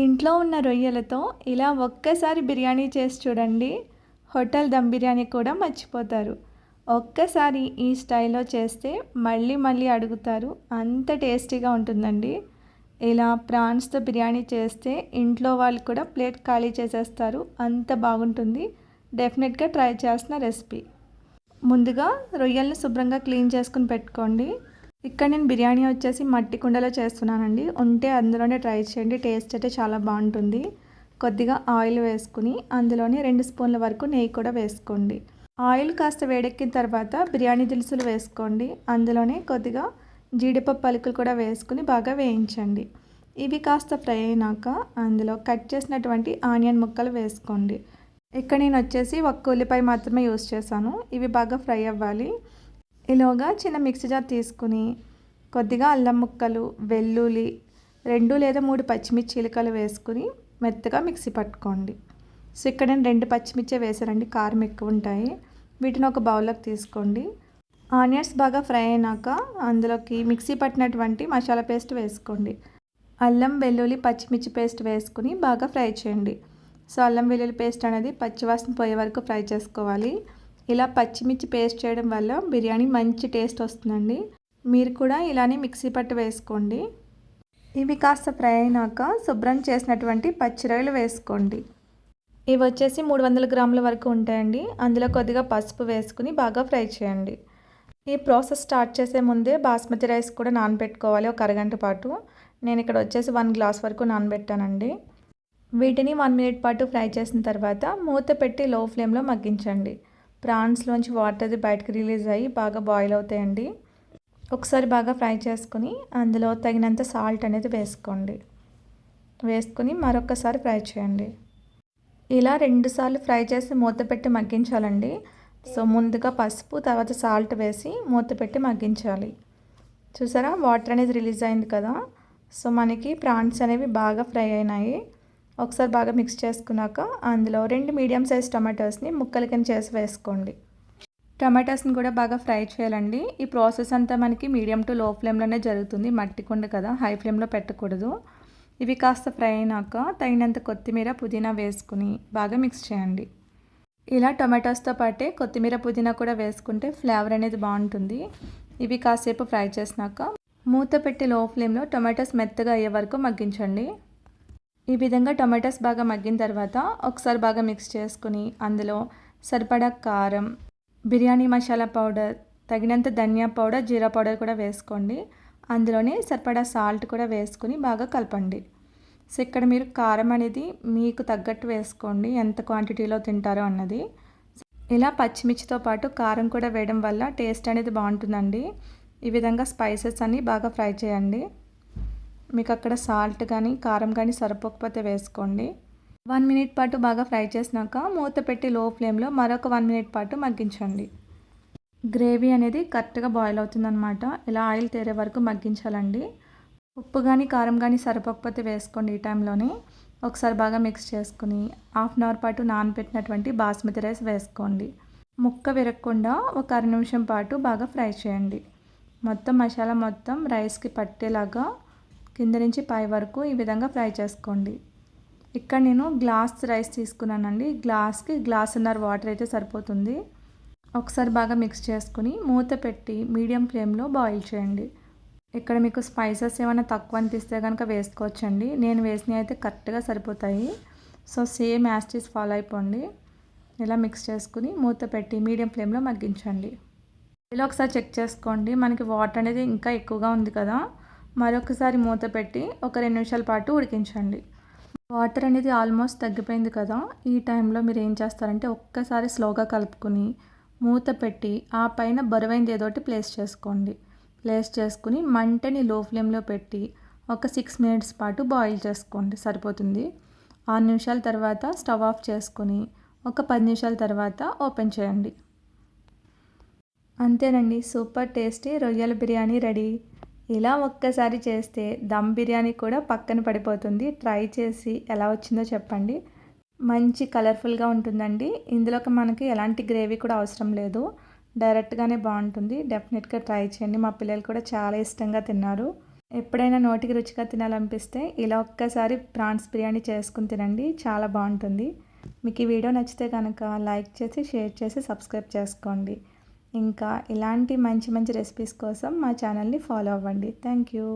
ఇంట్లో ఉన్న రొయ్యలతో ఇలా ఒక్కసారి బిర్యానీ చేసి చూడండి. హోటల్ దమ్ బిర్యానీ కూడా మర్చిపోతారు. ఒక్కసారి ఈ స్టైల్లో చేస్తే మళ్ళీ మళ్ళీ అడుగుతారు. అంత టేస్టీగా ఉంటుందండి. ఇలా ప్రాన్స్తో బిర్యానీ చేస్తే ఇంట్లో వాళ్ళు కూడా ప్లేట్ ఖాళీ చేసేస్తారు. అంత బాగుంటుంది. డెఫినెట్గా ట్రై చేయాల్సిన రెసిపీ. ముందుగా రొయ్యలను శుభ్రంగా క్లీన్ చేసుకుని పెట్టుకోండి. ఇక్కడ నేను బిర్యానీ వచ్చేసి మట్టి కుండలో చేస్తున్నానండి. ఉంటే అందులోనే ట్రై చేయండి. టేస్ట్ అయితే చాలా బాగుంటుంది. కొద్దిగా ఆయిల్ వేసుకుని అందులోనే 2 స్పూన్ల వరకు నెయ్యి కూడా వేసుకోండి. ఆయిల్ కాస్త వేడెక్కిన తర్వాత బిర్యానీ దినుసులు వేసుకోండి. అందులోనే కొద్దిగా జీడిపప్పు పలుకులు కూడా వేసుకుని బాగా వేయించండి. ఇవి కాస్త ఫ్రై అయినాక అందులో కట్ చేసినటువంటి ఆనియన్ ముక్కలు వేసుకోండి. ఇక్కడ నేను వచ్చేసి ఒక్క ఉల్లిపాయ మాత్రమే యూస్ చేశాను. ఇవి బాగా ఫ్రై అవ్వాలి. ఈలోగా చిన్న మిక్సీ జార్ తీసుకుని కొద్దిగా అల్లం ముక్కలు, వెల్లుల్లి, 2 లేదా 3 పచ్చిమిర్చి చీలికలు వేసుకుని మెత్తగా మిక్సీ పట్టుకోండి. సో ఇక్కడ నేను 2 పచ్చిమిర్చి వేసానండి, కారం ఎక్కువ ఉంటాయి. వీటిని ఒక బౌల్లోకి తీసుకోండి. ఆనియన్స్ బాగా ఫ్రై అయినాక అందులోకి మిక్సీ పట్టినటువంటి మసాలా పేస్ట్ వేసుకోండి. అల్లం, వెల్లుల్లి, పచ్చిమిర్చి పేస్ట్ వేసుకుని బాగా ఫ్రై చేయండి. సో అల్లం వెల్లుల్లి పేస్ట్ అనేది పచ్చివాసన పోయే వరకు ఫ్రై చేసుకోవాలి. ఇలా పచ్చిమిర్చి పేస్ట్ చేయడం వల్ల బిర్యానీ మంచి టేస్ట్ వస్తుందండి. మీరు కూడా ఇలానే మిక్సీ పట్టు వేసుకోండి. ఇవి కాస్త ఫ్రై అయినాక శుభ్రం చేసినటువంటి పచ్చి రొయ్యలు వేసుకోండి. ఇవి వచ్చేసి 300 గ్రాముల వరకు ఉంటాయండి. అందులో కొద్దిగా పసుపు వేసుకుని బాగా ఫ్రై చేయండి. ఈ ప్రాసెస్ స్టార్ట్ చేసే ముందే బాస్మతి రైస్ కూడా నానబెట్టుకోవాలి ఒక అరగంట పాటు. నేను ఇక్కడ వచ్చేసి 1 గ్లాస్ వరకు నానబెట్టానండి. వీటిని 1 మినిట్ పాటు ఫ్రై చేసిన తర్వాత మూత పెట్టి లో ఫ్లేమ్లో మగ్గించండి. ప్రాన్స్లోంచి వాటర్ అది బయటకు రిలీజ్ అయ్యి బాగా బాయిల్ అవుతాయండి. ఒకసారి బాగా ఫ్రై చేసుకుని అందులో తగినంత సాల్ట్ అనేది వేసుకోండి. వేసుకుని మరొకసారి ఫ్రై చేయండి. ఇలా 2 సార్లు ఫ్రై చేసి మూత పెట్టి మగ్గించాలండి. సో ముందుగా పసుపు, తర్వాత సాల్ట్ వేసి మూత పెట్టి మగ్గించాలి. చూసారా, వాటర్ అనేది రిలీజ్ అయింది కదా. సో మనకి ప్రాన్స్ అనేవి బాగా ఫ్రై అయినాయి. ఒకసారి బాగా మిక్స్ చేసుకున్నాక అందులో 2 మీడియం సైజ్ టమాటోస్ని ముక్కలు కింద చేసి వేసుకోండి. టమాటాస్ని కూడా బాగా ఫ్రై చేయాలండి. ఈ ప్రాసెస్ అంతా మనకి మీడియం టు లో ఫ్లేమ్లోనే జరుగుతుంది. మట్టి కుండ కదా, హై ఫ్లేమ్లో పెట్టకూడదు. ఇవి కాస్త ఫ్రై అయినాక తగినంత కొత్తిమీర, పుదీనా వేసుకుని బాగా మిక్స్ చేయండి. ఇలా టమాటోస్తో పాటే కొత్తిమీర, పుదీనా కూడా వేసుకుంటే ఫ్లేవర్ అనేది బాగుంటుంది. ఇవి కాసేపు ఫ్రై చేసినాక మూత పెట్టి లో ఫ్లేమ్లో టమాటోస్ మెత్తగా అయ్యే వరకు మగ్గించండి. ఈ విధంగా టమాటోస్ బాగా మగ్గిన తర్వాత ఒకసారి బాగా మిక్స్ చేసుకుని అందులో సరిపడా కారం, బిర్యానీ మసాలా పౌడర్, తగినంత ధనియా పౌడర్, జీరా పౌడర్ కూడా వేసుకోండి. అందులోనే సరిపడా సాల్ట్ కూడా వేసుకుని బాగా కలపండి. సో ఇక్కడ మీరు కారం అనేది మీకు తగ్గట్టు వేసుకోండి, ఎంత క్వాంటిటీలో తింటారో అన్నది. ఇలా పచ్చిమిర్చితో పాటు కారం కూడా వేయడం వల్ల టేస్ట్ అనేది బాగుంటుందండి. ఈ విధంగా స్పైసెస్ అన్నీ బాగా ఫ్రై చేయండి. మీకు అక్కడ సాల్ట్ కానీ కారం కానీ సరిపోకపోతే వేసుకోండి. 1 మినిట్ పాటు బాగా ఫ్రై చేసినాక మూత పెట్టి లో ఫ్లేమ్లో మరొక 1 మినిట్ పాటు మగ్గించండి. గ్రేవీ అనేది కరెక్ట్గా బాయిల్ అవుతుందన్నమాట. ఇలా ఆయిల్ తేరే వరకు మగ్గించాలండి. ఉప్పు కానీ కారం కానీ సరిపోకపోతే వేసుకోండి. ఈ టైంలోనే ఒకసారి బాగా మిక్స్ చేసుకుని హాఫ్ అన్ అవర్ పాటు నానబెట్టినటువంటి బాస్మతి రైస్ వేసుకోండి. ముక్క విరగకుండా ఒక అర నిమిషం పాటు బాగా ఫ్రై చేయండి. మొత్తం మసాలా మొత్తం రైస్కి పట్టేలాగా కింద నుంచి పై వరకు ఈ విధంగా ఫ్రై చేసుకోండి. ఇక్కడ నేను గ్లాస్ రైస్ తీసుకున్నానండి. గ్లాస్కి గ్లాసున్నర వాటర్ అయితే సరిపోతుంది. ఒకసారి బాగా మిక్స్ చేసుకుని మూత పెట్టి మీడియం ఫ్లేమ్లో బాయిల్ చేయండి. ఇక్కడ మీకు స్పైసెస్ ఏమైనా తక్కువ అనిపిస్తే కనుక వేసుకోవచ్చండి. నేను వేసినవి అయితే కరెక్ట్గా సరిపోతాయి. సో సేమ్ యాస్టీస్ ఫాలో అయిపోండి. ఇలా మిక్స్ చేసుకుని మూత పెట్టి మీడియం ఫ్లేమ్లో మగ్గించండి. ఇలా ఒకసారి చెక్ చేసుకోండి. మనకి వాటర్ అనేది ఇంకా ఎక్కువగా ఉంది కదా. మరొకసారి మూత పెట్టి ఒక 2 నిమిషాల పాటు ఉడికించండి. వాటర్ అనేది ఆల్మోస్ట్ తగ్గిపోయింది కదా. ఈ టైంలో మీరు ఏం చేస్తారంటే ఒక్కసారి స్లోగా కలుపుకుని మూత పెట్టి ఆ పైన బరువైంది ఏదోటి ప్లేస్ చేసుకోండి. ప్లేస్ చేసుకుని మంటని లో ఫ్లేమ్లో పెట్టి ఒక 6 మినిట్స్ పాటు బాయిల్ చేసుకోండి, సరిపోతుంది. 6 నిమిషాల తర్వాత స్టవ్ ఆఫ్ చేసుకుని ఒక 10 నిమిషాల తర్వాత ఓపెన్ చేయండి. అంతేనండి, సూపర్ టేస్టీ రొయ్యల బిర్యానీ రెడీ. ఇలా ఒక్కసారి చేస్తే దమ్ బిర్యానీ కూడా పక్కన పడిపోతుంది. ట్రై చేసి ఎలా వచ్చిందో చెప్పండి. మంచి కలర్ఫుల్గా ఉంటుందండి. ఇందులోకి మనకి ఎలాంటి గ్రేవీ కూడా అవసరం లేదు, డైరెక్ట్గానే బాగుంటుంది. డెఫినెట్గా ట్రై చేయండి. మా పిల్లలు కూడా చాలా ఇష్టంగా తిన్నారు. ఎప్పుడైనా నోటికి రుచిగా తినాలనిపిస్తే ఇలా ఒక్కసారి ప్రాన్స్ బిర్యానీ చేసుకుని తినండి, చాలా బాగుంటుంది. మీకు ఈ వీడియో నచ్చితే కనుక లైక్ చేసి, షేర్ చేసి, సబ్స్క్రైబ్ చేసుకోండి. ఇంకా ఇలాంటి మంచి మంచి రెసిపీస్ కోసం మా ఛానల్ని ఫాలో అవ్వండి. Thank you.